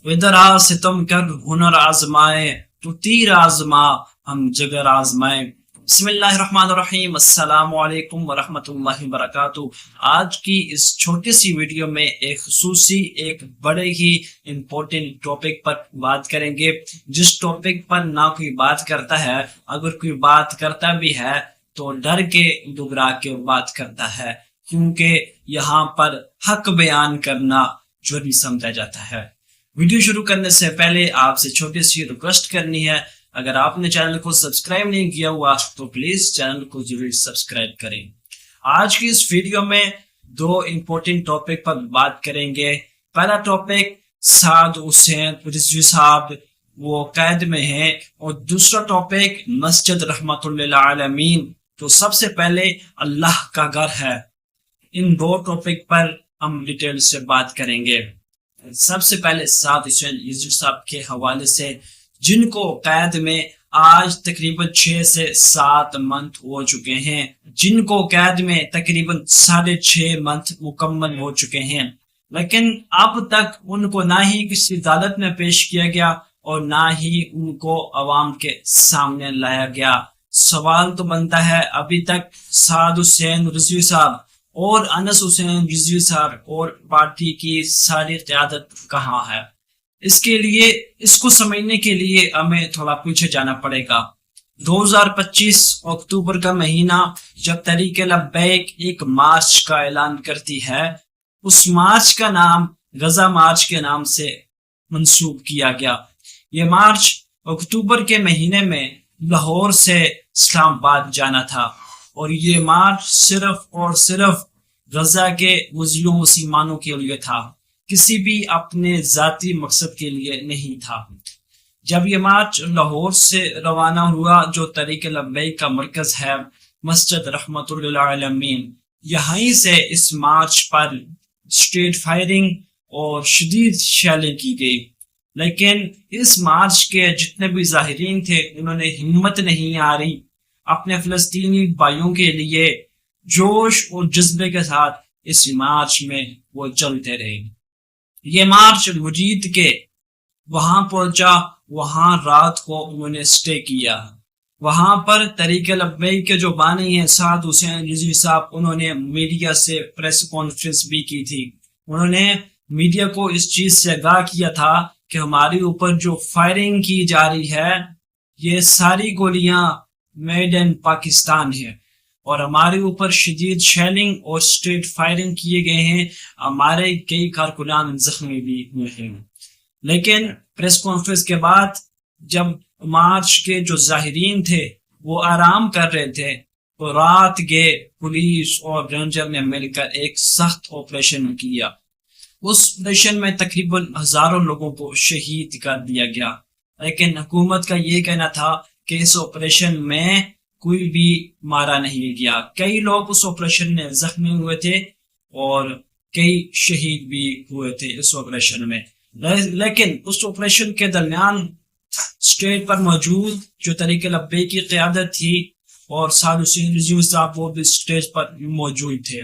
इधर आ सितम कर हुनर आजमाए, तो तीर आजमा हम जगर आजमाए। बिस्मिल्लाहिर्रहमानिर्रहीम, अस्सलाम वालेकुम वरहमतुल्लाहि वबरकातुहू। आज की इस छोटी सी वीडियो में एक बड़े ही इम्पोर्टेंट टॉपिक पर बात करेंगे, जिस टॉपिक पर ना कोई बात करता है, अगर कोई बात करता भी है तो डर के डुबरा के बात करता है, क्योंकि यहाँ पर हक बयान करना जुर्म समझा जाता है। वीडियो शुरू करने से पहले आपसे छोटी सी रिक्वेस्ट करनी है, अगर आपने चैनल को सब्सक्राइब नहीं किया हुआ तो प्लीज चैनल को जरूर सब्सक्राइब करें। आज की इस वीडियो में दो इम्पोर्टेंट टॉपिक पर बात करेंगे। पहला टॉपिक साद हुसैन रिजवी साहब, वो कैद में हैं, और दूसरा टॉपिक मस्जिद रहमतुल्लिल आलमीन, तो सबसे पहले अल्लाह का घर है। इन दो टॉपिक पर हम डिटेल से बात करेंगे। सबसे पहले साद हुसैन रिजवी साहब के हवाले से, जिनको कैद में आज तकरीबन 6 से 7 मंथ हो चुके हैं, जिनको कैद में तकरीबन 6.5 मंथ मुकम्मल हो चुके हैं, लेकिन अब तक उनको ना ही किसी अदालत में पेश किया गया और ना ही उनको अवाम के सामने लाया गया। सवाल तो बनता है, अभी तक साद हुसैन रिजवी साहब और अनस हुसैन रिजवी साहब और पार्टी की सारी क़यादत कहाँ है? इसके लिए, इसको समझने के लिए हमें थोड़ा पीछे जाना पड़ेगा। 2025 अक्टूबर का महीना जब तहरीक लब्बैक एक मार्च का ऐलान करती है, उस मार्च का नाम गजा मार्च के नाम से मंसूब किया गया। ये मार्च अक्टूबर के महीने में लाहौर से इस्लामाबाद जाना था, और ये मार्च सिर्फ और सिर्फ गजा के मुस्लिम मुसलमानों के लिए था, किसी भी अपने जाती मकसद के लिए नहीं था। जब ये मार्च लाहौर से रवाना हुआ, जो तहरीक लब्बैक का मरकज है मस्जिद रहमतुल्लिल आलमीन, यहीं से इस मार्च पर स्ट्रेट फायरिंग और शदीद शैलिंग की गई। लेकिन इस मार्च के जितने भी ज़ाहिरीन थे, उन्होंने हिम्मत नहीं हारी, अपने फलस्तीनी भाइयों के लिए जोश और जज्बे के साथ इस मार्च में वो चलते रहे। ये मार्च मुजीद के वहां पहुंचा, वहां रात को उन्होंने स्टे किया। वहां पर तहरीक लब्बैक के जो बानी हैं साद हुसैन रिजवी साहब, उन्होंने मीडिया से प्रेस कॉन्फ्रेंस भी की थी। उन्होंने मीडिया को इस चीज से आगाह किया था कि हमारे ऊपर जो फायरिंग की जा रही है, ये सारी गोलियां मेड इन पाकिस्तान है, और हमारे ऊपर शदीद शेलिंग और स्ट्रेट फायरिंग किए गए हैं। हमारे कई कारकुनान जख्मी भी हुए हैं। लेकिन प्रेस कॉन्फ्रेंस के बाद जब मार्च के जो ज़ाहिरीन थे वो आराम कर रहे थे, तो रात के पुलिस और रेंजर ने मिलकर एक सख्त ऑपरेशन किया। उस ऑपरेशन में तकरीबन हजारों लोगों को शहीद कर दिया गया। लेकिन हुकूमत का ये कहना था कि इस ऑपरेशन में कोई भी मारा नहीं गया। कई लोग उस ऑपरेशन में जख्मी हुए थे और कई शहीद भी हुए थे इस ऑपरेशन में। लेकिन उस ऑपरेशन के दरमियान स्टेज पर मौजूद जो तहरीक लब्बैक की क़यादत थी और साद हुसैन रिजवी साहब, वो भी स्टेज पर मौजूद थे।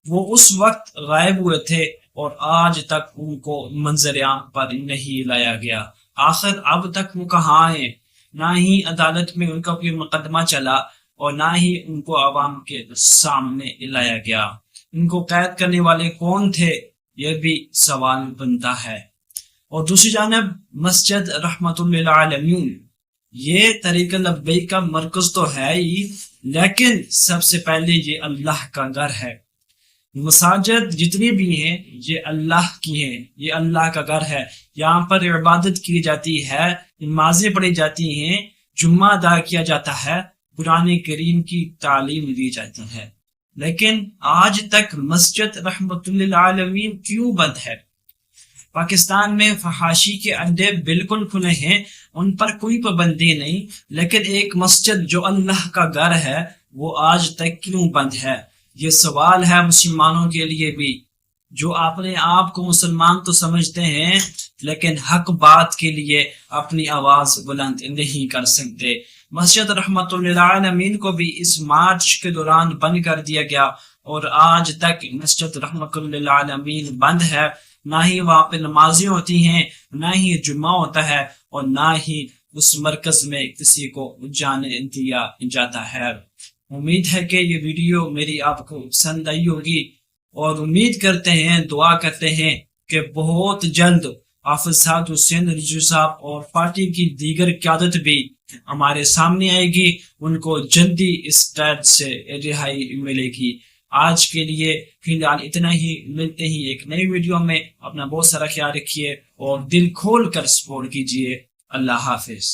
वो उस वक्त गायब हुए थे और आज तक उनको मंजर आम पर नहीं लाया गया। आखिर अब तक वो कहाँ हैं? ना ही अदालत में उनका कोई मुकदमा चला और ना ही उनको आवाम के सामने लाया गया। इनको कैद करने वाले कौन थे, यह भी सवाल बनता है। और दूसरी जानब मस्जिद रहमतुल्लिल आलमीन, ये तहरीक लब्बैक का मरकज तो है ही, लेकिन सबसे पहले ये अल्लाह का घर है। मसाजिद जितनी भी हैं ये अल्लाह की हैं, ये अल्लाह का घर है। यहाँ पर इबादत की जाती है, नमाजें पढ़ी जाती हैं, जुम्मा अदा किया जाता है, कुरान करीम की तालीम दी जाती है। लेकिन आज तक मस्जिद रहमतुल्लिल आलमीन क्यों बंद है? पाकिस्तान में फहाशी के अड्डे बिल्कुल खुले हैं, उन पर कोई पाबंदी नहीं, लेकिन एक मस्जिद जो अल्लाह का घर है वो आज तक क्यों बंद है? ये सवाल है मुसलमानों के लिए भी, जो अपने आप को मुसलमान तो समझते हैं लेकिन हक बात के लिए अपनी आवाज बुलंद नहीं कर सकते। मस्जिद रहमतुल्लिल आलमीन को भी इस मार्च के दौरान बंद कर दिया गया और आज तक मस्जिद रहमतुल्लिल आलमीन बंद है। نہ ہی وہاں پہ نمازیں ہوتی ہیں، نہ ہی جمعہ ہوتا ہے، اور نہ ہی اس مرکز میں کسی کو جانے دیا جاتا ہے۔ امید ہے کہ یہ ویڈیو میری آپ کو پسند آئی ہوگی، اور امید کرتے ہیں، دعا کرتے ہیں کہ بہت جلد حافظ سعد حسین رضوی صاحب اور پارٹی کی دیگر قیادت بھی ہمارے سامنے آئے گی، ان کو جلدی اس قید سے رہائی ملے گی۔ آج کے لیے فی الحال اتنا ہی، ملتے ہی ایک نئی ویڈیو میں۔ اپنا بہت سارا خیال رکھیے اور دل کھول کر سپورٹ کیجیے۔ اللہ حافظ۔